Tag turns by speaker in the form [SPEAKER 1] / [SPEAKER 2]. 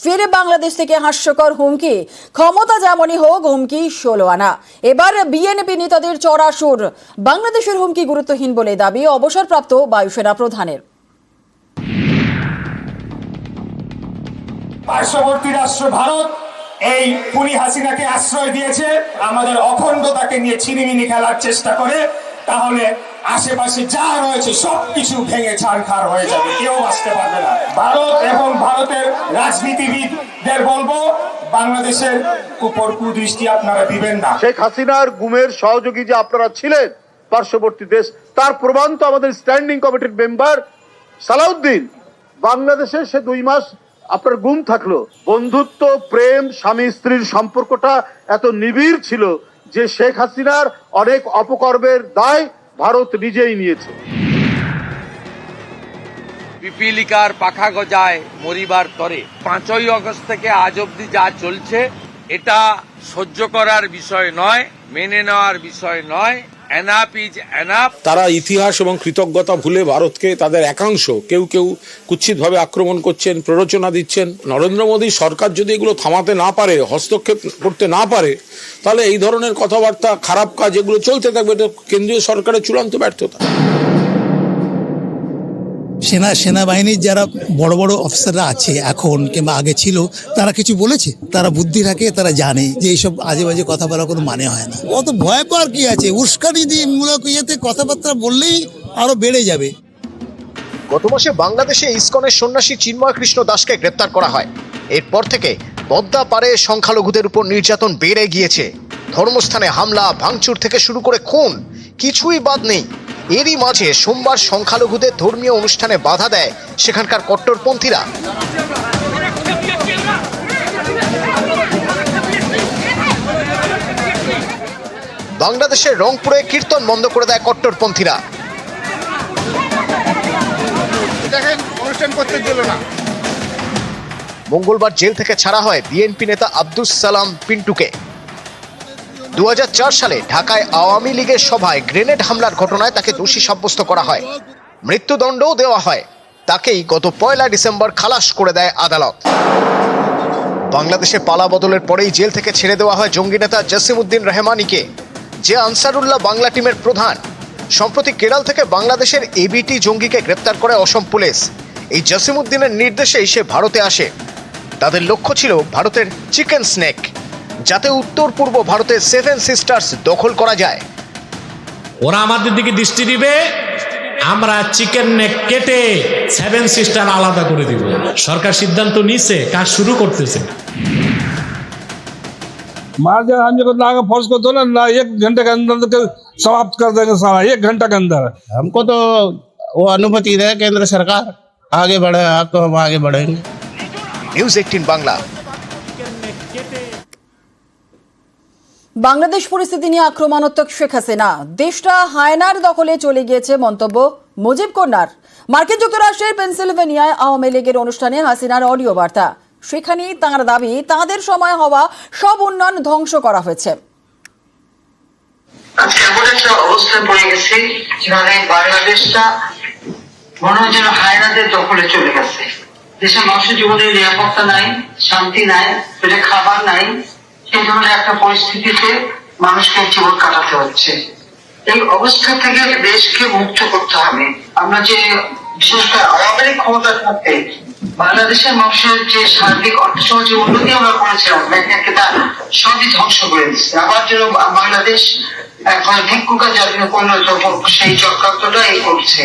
[SPEAKER 1] ফিরে বাংলাদেশ থেকে হাস্যকর হুমকি, ক্ষমতা যেমনই হোক হুমকি 16 আনা। এবার বিএনপি নেতাদের চড়া সুর। বাংলাদেশের হুমকি গুরুত্বহীন বলে দাবি অবসরপ্রাপ্ত বায়ুসেনা প্রধানের।
[SPEAKER 2] পার্শ্ববর্তী রাষ্ট্র ভারত এই খুনি হাসিনাকে আশ্রয় দিয়েছে, আমাদের অখণ্ডতাকে নিয়ে ছিনিমিনি খেলার চেষ্টা করে, তাহলে আশেপাশে যা রয়েছে সবকিছু ভেঙে ছারখার হয়ে যাবে, কেউ বাঁচতে পারবে না। ভারত এবং ভারতের রাজনীতিবিদদের বলবো, বাংলাদেশের উপর কুদৃষ্টি আপনারা দিবেন না।
[SPEAKER 3] শেখ হাসিনার গুমের সহযোগী যে আপনারা ছিলেন পার্শ্ববর্তী দেশ, তার প্রমাণ তো আমাদের স্ট্যান্ডিং কমিটির মেম্বার সালাউদ্দিন। বাংলাদেশে সে 2 মাস আপনার গুম থাকলো। বন্ধুত্ব, প্রেম, স্বামী স্ত্রীর সম্পর্কটা এত নিবিড় ছিল যে শেখ হাসিনার অনেক অপকর্মের দায় ভারত নিজেই নিয়েছে।
[SPEAKER 4] পিপিলিকার পাখা গজায় মরিবার তরে। 5ই আগস্ট থেকে আজ অব্দি যা চলছে এটা সহ্য করার বিষয় নয়, মেনে নেওয়ার বিষয় নয়। Enough is enough.
[SPEAKER 5] তারা ইতিহাস এবং কৃতজ্ঞতা ভুলে ভারতকে তাদের একাংশ কেউ কুৎসিতভাবে আক্রমণ করছেন, প্ররোচনা দিচ্ছেন। নরেন্দ্র মোদী সরকার যদি এগুলো থামাতে না পারে, হস্তক্ষেপ করতে না পারে, তাহলে এই ধরনের কথাবার্তা, খারাপ কাজ এগুলো চলতে থাকবে। এটা কেন্দ্রীয় সরকারের চূড়ান্ত ব্যর্থতা।
[SPEAKER 6] সেনাবাহিনীর যারা বড় বড় অফিসাররা আছে এখন কিংবা আগে ছিল, তারা কিছু বলেছে? তারা বুদ্ধি রাখে, তারা জানে যে এইসব আজে বাজে কথা বলার কোনো মানে হয় না। অত ভয় পাওয়ার কি আছে? উস্কানি দিয়ে মূলক ইয়েতে কথাবার্তা বললেই আরো বেড়ে যাবে।
[SPEAKER 7] গত মাসে বাংলাদেশে ইসকনের সন্ন্যাসী চিন্ময় কৃষ্ণ দাসকে গ্রেপ্তার করা হয়। এরপর থেকে পদ্মা পারে সংখ্যালঘুদের উপর নির্যাতন বেড়ে গিয়েছে। ধর্মস্থানে হামলা, ভাঙচুর থেকে শুরু করে খুন, কিছুই বাদ নেই। এরই মাঝে সোমবার সংখ্যালঘুদের ধর্মীয় অনুষ্ঠানে বাধা দেয় সেখানকার কট্টরপন্থীরা। বাংলাদেশের রংপুরে কীর্তন বন্ধ করে দেয় কট্টরপন্থীরা। মঙ্গলবার জেল থেকে ছাড়া হয় বিএনপি নেতা আব্দুস সালাম পিন্টুকে। 2004 সালে ঢাকায় আওয়ামী লীগের সভায় গ্রেনেড হামলার ঘটনায় তাকে দোষী সাব্যস্ত করা হয়, মৃত্যুদণ্ডও দেওয়া হয়। তাকেই গত 1 ডিসেম্বর খালাস করে দেয় আদালত। বাংলাদেশে পালা বদলের পরেই জেল থেকে ছেড়ে দেওয়া হয় জঙ্গি নেতা জসিমউদ্দিন রহমানীকে, যে আনসারুল্লাহ বাংলা টিমের প্রধান। সম্প্রতি কেরল থেকে বাংলাদেশের এবিটি জঙ্গিকে গ্রেপ্তার করে অসম পুলিশ। এই জসিমউদ্দিনের নির্দেশেই সে ভারতে আসে। তাদের লক্ষ্য ছিল ভারতের চিকেন স্নেক, যাতে উত্তর পূর্ব ভারতের 7 সিস্টার্স দখল করা যায়।
[SPEAKER 8] ওরা আমাদের দিকে দৃষ্টি দিবে, আমরা চিকেন নেক কেটে 7 সিস্টার আলাদা করে দিব। সরকার সিদ্ধান্ত নিছে, কাজ শুরু করতেছে।
[SPEAKER 9] मार दिया हम को ना फोर्स को तो ना 1 घंटे के अंदर समाप्त कर देंगे सारा, 1 घंटा के अंदर।
[SPEAKER 10] हमको तो वो अनुमति दे केंद्र सरकार, आगे बढ़े आप तो हम आगे बढ़ेंगे।
[SPEAKER 7] নিউজ 18 বাংলা।
[SPEAKER 1] বাংলাদেশ পরিস্থিতি নিয়ে আক্রমণাত্মক শেখ হাসিনা, দেশটা হায়নার দখলে চলে গিয়েছে মন্তব্য মুজিব কন্যার। মার্কিন যুক্তরাষ্ট্রের পেনসিলভেনিয়ায় আওয়ামী লীগের অনুষ্ঠানে হাসিনার অডিও বার্তা। সেখানে তাঁর দাবি, তাঁদের সময় হওয়া সব উন্নয়ন ধ্বংস করা হয়েছে।
[SPEAKER 11] আজকে এমন একটা অবস্থায় পড়ে গেছে যেখানে বাংলাদেশটা মনে হয় যেন হায়নাদের দখলে চলে গেছে। দেশের মানুষের জীবনের নিরাপত্তা নাই, শান্তি নাই, পেটে খাবার নাই। সেই ধরনের একটা পরিস্থিতিতে মানুষকে জীবন কাটাতে হচ্ছে। এই অবস্থা থেকে দেশকে মুক্ত করতে হবে। আমরা যে বিশেষ করে আওয়ামী লীগ ক্ষমতা থাকতে বাংলাদেশের মানুষের যে সার্বিক অর্থসামাজিক উন্নতি আমরা করেছিলাম, সবই ধ্বংস করে দিচ্ছে। আবার যেন বাংলাদেশ এখন ভিক্ষুকা জাতিতে পরিণত হোক, সেই চক্রান্তটা এই করছে।